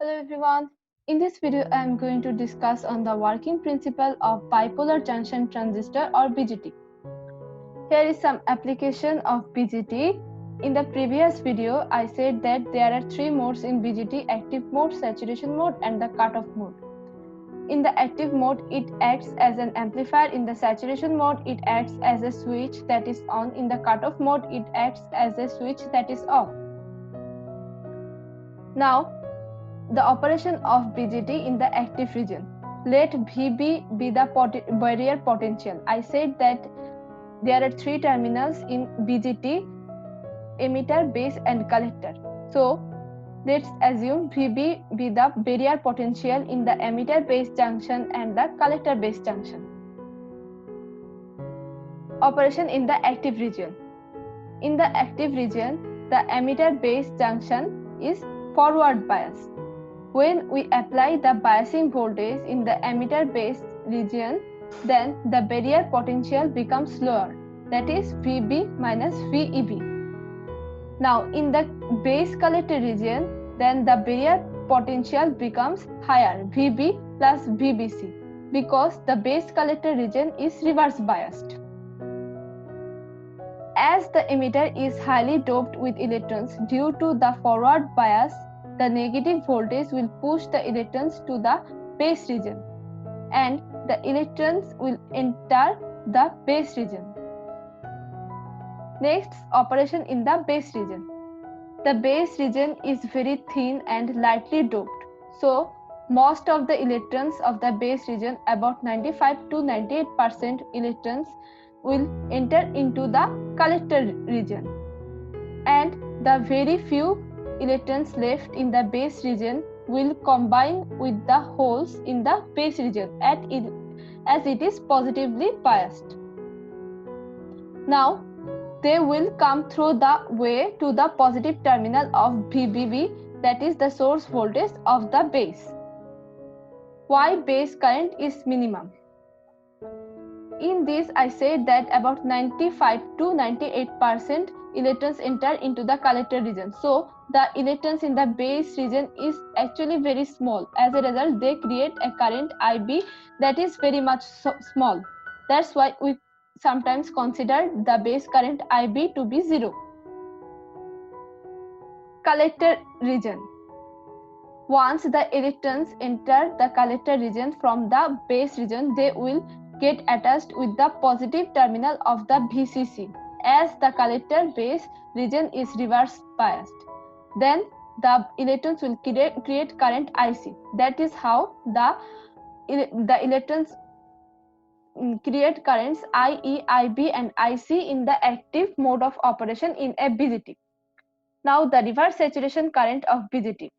Hello everyone. In this video I am going to discuss on the working principle of bipolar junction transistor or BJT. Here is some application of BJT. In the previous video I said that there are three modes in BJT: active mode, saturation mode and the cutoff mode. In the active mode it acts as an amplifier, in the saturation mode it acts as a switch that is on, in the cutoff mode it acts as a switch that is off. Now the operation of BJT in the active region. Let VB be the barrier potential. I said that there are three terminals in BJT: emitter, base and collector. So let's assume VB be the barrier potential in the emitter base junction and the collector base junction. Operation in the active region. In the active region, the emitter base junction is forward biased. When we apply the biasing voltage in the emitter base region, then the barrier potential becomes lower, that is VB minus VEB. Now in the base collector region, then the barrier potential becomes higher, VB plus VBC, because the base collector region is reverse biased. As the emitter is highly doped with electrons due to the forward bias, the negative voltage will push the electrons to the base region and the electrons will enter the base region. Next, operation in the base region. The base region is very thin and lightly doped, so most of the electrons of the base region, about 95 to 98% electrons, will enter into the collector region, and the very few electrons left in the base region will combine with the holes in the base region as it is positively biased. Now they will come through the way to the positive terminal of VBB, that is the source voltage of the base. Why base current is minimum? In this I said that about 95 to 98% electrons enter into the collector region. So the electrons in the base region is actually very small. As a result, they create a current IB that is very much small. That's why we sometimes consider the base current IB to be zero. Collector region. Once the electrons enter the collector region from the base region, they will get attached with the positive terminal of the VCC, as the collector base region is reverse biased. Then the electrons will create current IC. That is how the electrons create currents IE, IB and IC in the active mode of operation in a BJT. Now the reverse saturation current of BJT.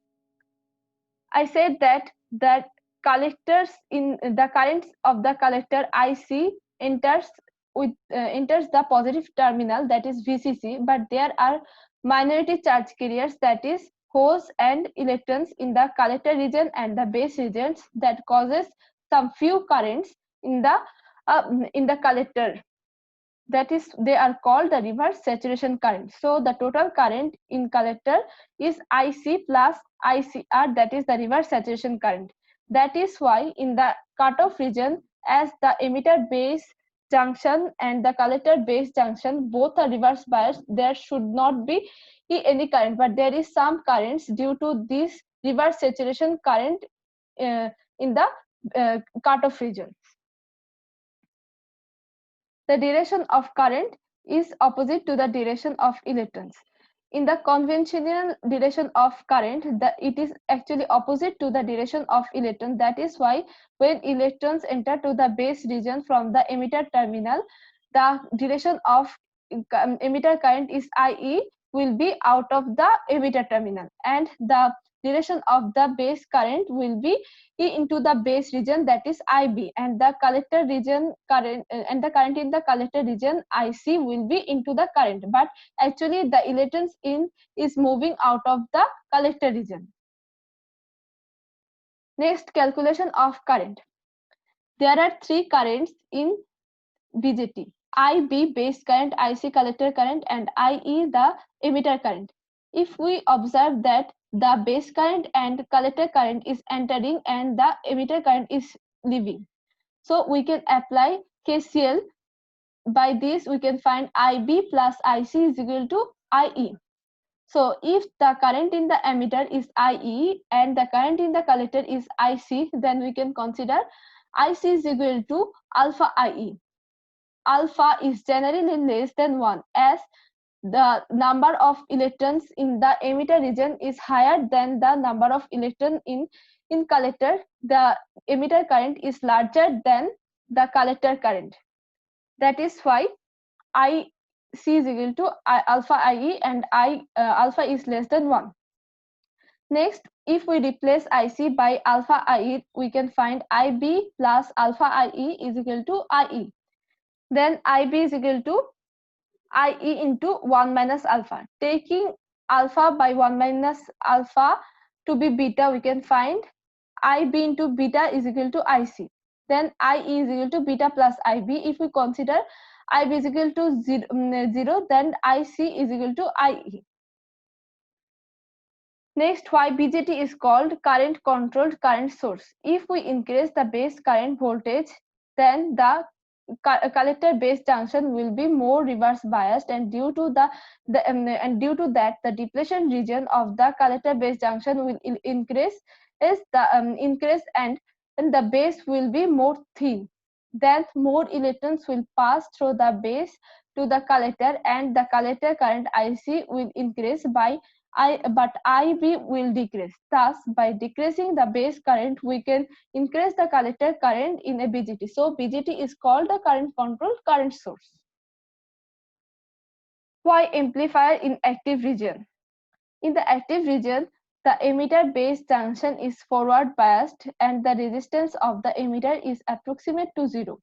I said that the collectors in the currents of the collector IC enters the positive terminal, that is VCC, but there are minority charge carriers, that is holes and electrons in the collector region and the base regions, that causes some few currents in the collector. That is, they are called the reverse saturation current. So the total current in collector is IC plus ICR, that is the reverse saturation current. That is why in the cutoff region, as the emitter base junction and the collector base junction both are reverse biased, there should not be any current, but there is some currents due to this reverse saturation current in the cutoff region. The direction of current is opposite to the direction of electrons. In the conventional direction of current, it is actually opposite to the direction of electron. That is why when electrons enter to the base region from the emitter terminal, the direction of emitter current is IE will be out of the emitter terminal, and the direction of the base current will be into the base region, that is IB, and the collector region current and the current in the collector region IC will be into the current, but actually the electrons in is moving out of the collector region. Next, calculation of current. There are three currents in BJT: IB base current, IC collector current and IE the emitter current. If we observe that the base current and collector current is entering and the emitter current is leaving. So we can apply KCL. By this we can find IB plus IC is equal to IE. So if the current in the emitter is IE and the current in the collector is IC, then we can consider IC is equal to alpha IE. Alpha is generally less than 1 as the number of electrons in the emitter region is higher than the number of electrons in collector. The emitter current is larger than the collector current. That is why IC is equal to alpha IE and alpha is less than 1. Next, if we replace IC by alpha IE, we can find IB plus alpha IE is equal to IE. Then IB is equal to IE into 1 minus alpha. Taking alpha by 1 minus alpha to be beta, we can find IB into beta is equal to IC. Then IE is equal to beta plus IB. If we consider IB is equal to 0, then IC is equal to IE. Next, why BJT is called current controlled current source. If we increase the base current voltage, then the collector base junction will be more reverse biased, and due to that the depletion region of the collector base junction will increase and the base will be more thin. Then more electrons will pass through the base to the collector and the collector current IC will increase but IB will decrease. Thus, by decreasing the base current, we can increase the collector current in a BJT. So, BJT is called the current controlled current source. Why amplifier in active region? In the active region, the emitter base junction is forward biased and the resistance of the emitter is approximate to 0,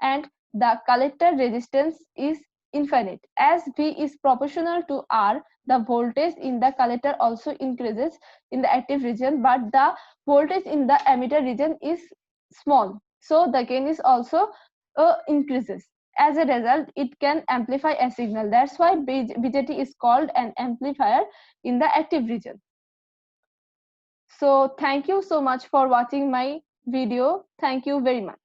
and the collector resistance is infinite. As V is proportional to R, the voltage in the collector also increases in the active region, but the voltage in the emitter region is small, so the gain is also increases. As a result, it can amplify a signal. That's why BJT is called an amplifier in the active region. So thank you so much for watching my video. Thank you very much.